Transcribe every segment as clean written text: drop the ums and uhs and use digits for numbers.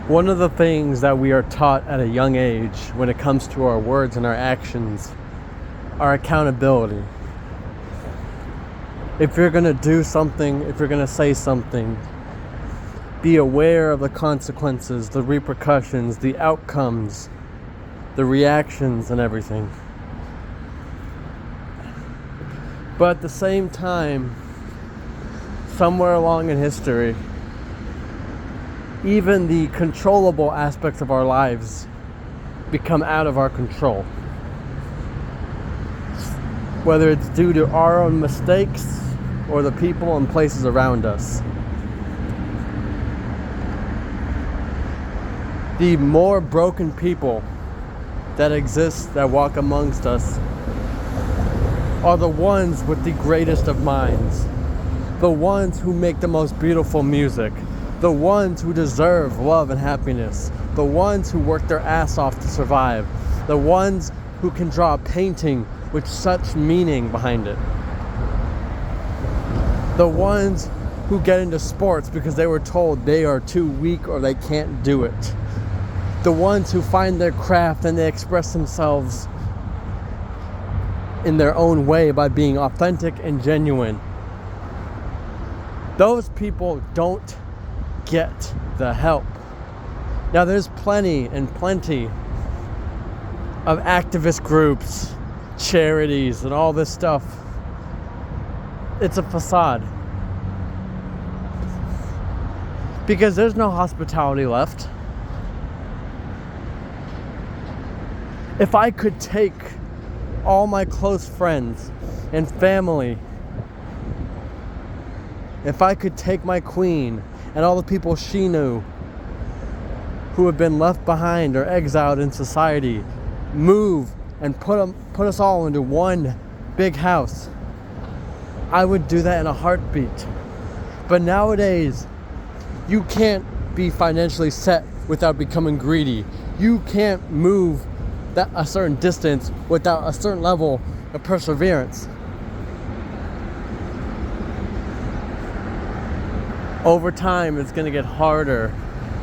One of the things that we are taught at a young age when it comes to our words and our actions are accountability. If you're going to do something, if you're going to say something, be aware of the consequences, the repercussions, the outcomes, the reactions, and everything. But at the same time, somewhere along in history, even the controllable aspects of our lives become out of our control. Whether it's due to our own mistakes or the people and places around us. The more broken people that exist, that walk amongst us, are the ones with the greatest of minds. The ones who make the most beautiful music. The ones who deserve love and happiness. The ones who work their ass off to survive. The ones who can draw a painting with such meaning behind it. The ones who get into sports because they were told they are too weak or they can't do it. The ones who find their craft and they express themselves in their own way by being authentic and genuine. Those people don't get the help. Now there's plenty of activist groups, charities, and all this stuff. It's a facade. Because there's no hospitality left. If I could take all my close friends and family, if I could take my queen and all the people she knew who have been left behind or exiled in society, move and put us all into one big house, I would do that in a heartbeat. But nowadays, you can't be financially set without becoming greedy. You can't move a certain distance without a certain level of perseverance. Over time, it's going to get harder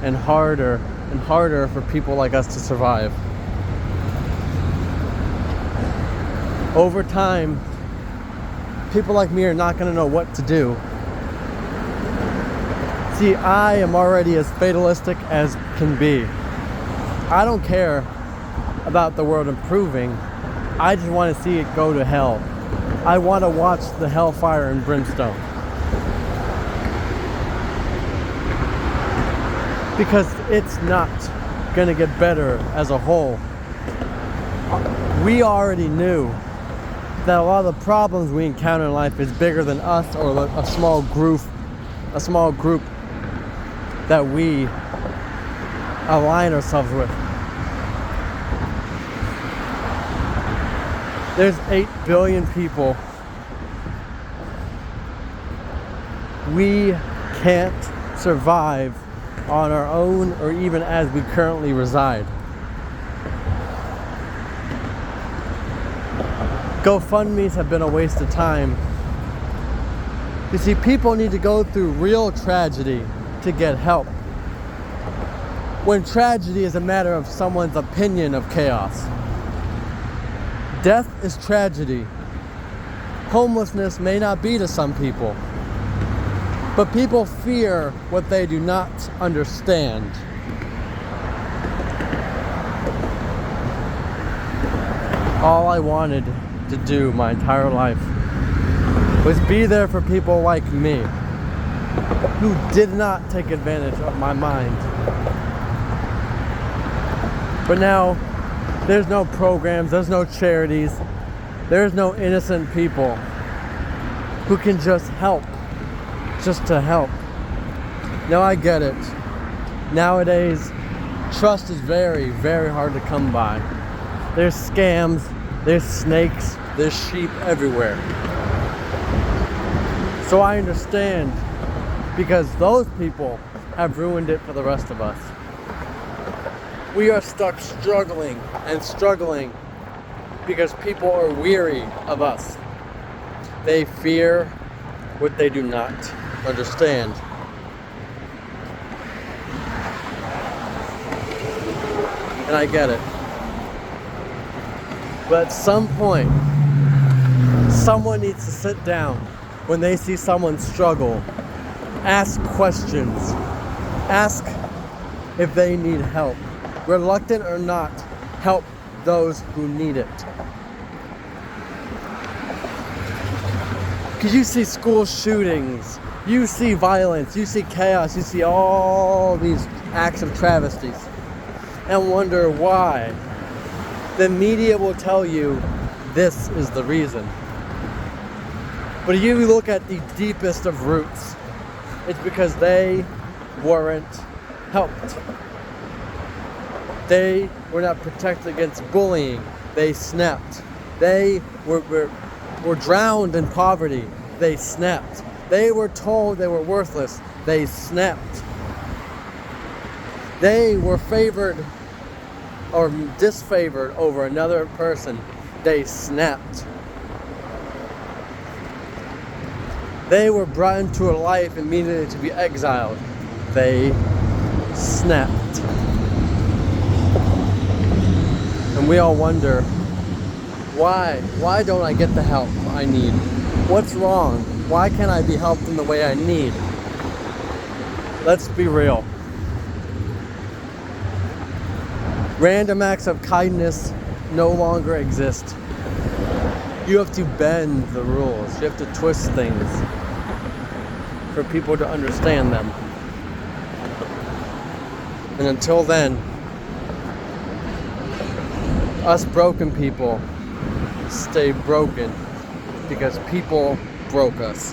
and harder and harder for people like us to survive. Over time, people like me are not going to know what to do. See, I am already as fatalistic as can be. I don't care about the world improving. I just want to see it go to hell. I want to watch the hellfire and brimstone. Because it's not going to get better as a whole. We already knew that a lot of the problems we encounter in life is bigger than us or a small group that we align ourselves with. There's 8 billion people. We can't survive on our own or even as we currently reside. GoFundMes have been a waste of time. You see, people need to go through real tragedy to get help. When tragedy is a matter of someone's opinion of chaos. Death is tragedy. Homelessness may not be to some people. But people fear what they do not understand. All I wanted to do my entire life was be there for people like me who did not take advantage of my mind. But now, there's no programs, there's no charities, there's no innocent people who can just help, just to help. Now I get it. Nowadays, trust is very, very hard to come by. There's scams, there's snakes, there's sheep everywhere. So I understand, because those people have ruined it for the rest of us. We are stuck struggling and struggling because people are weary of us. They fear what they do not understand. and I get it. But at some point, someone needs to sit down when they see someone struggle, ask questions, ask if they need help. Reluctant or not, help those who need it. Because you see school shootings, you see violence, you see chaos, you see all these acts of travesties, and wonder why. The media will tell you this is the reason. But if you look at the deepest of roots, it's because they weren't helped. They were not protected against bullying. They snapped. They were drowned in poverty. They snapped. They were told they were worthless. They snapped. They were favored or disfavored over another person. They snapped. They were brought into a life and needed to be exiled. They snapped. And we all wonder, why? Why don't I get the help I need? What's wrong? Why can't I be helped in the way I need? Let's be real. Random acts of kindness no longer exist. You have to bend the rules. You have to twist things for people to understand them. And until then, us broken people stay broken because people broke us.